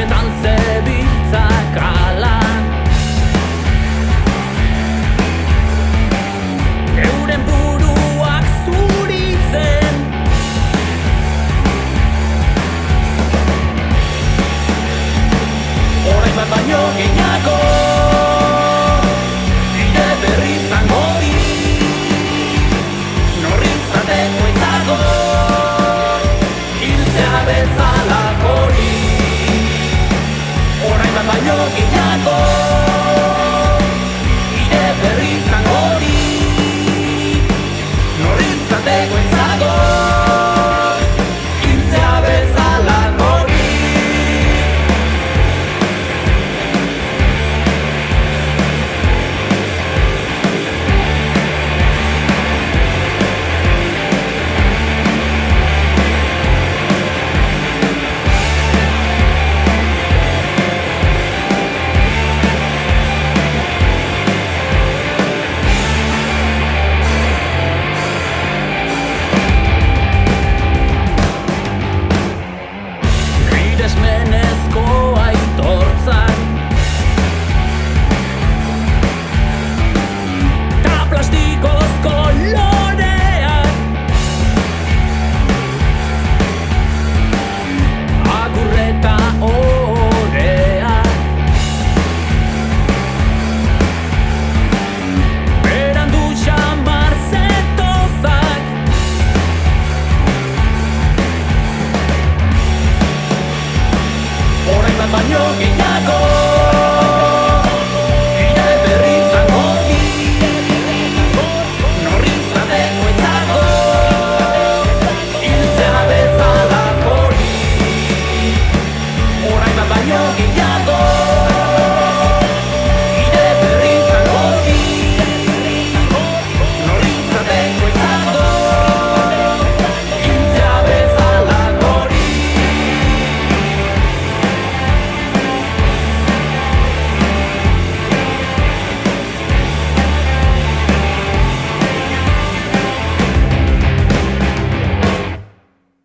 etxetan zebiltzak alan. Euren buruak zuritzen, orain bat baino gehiago bide berri izango di. Norri izateko izago hiltzea bezalako hori. Orain bat baino gehiago bide berri izango di. Norri izateko izago hiltzea bezalako hori. Menezko aitortzak ta plastikozko loreak, agurreta oreak, berandu xamar zetozak. Orain bat baino gehiago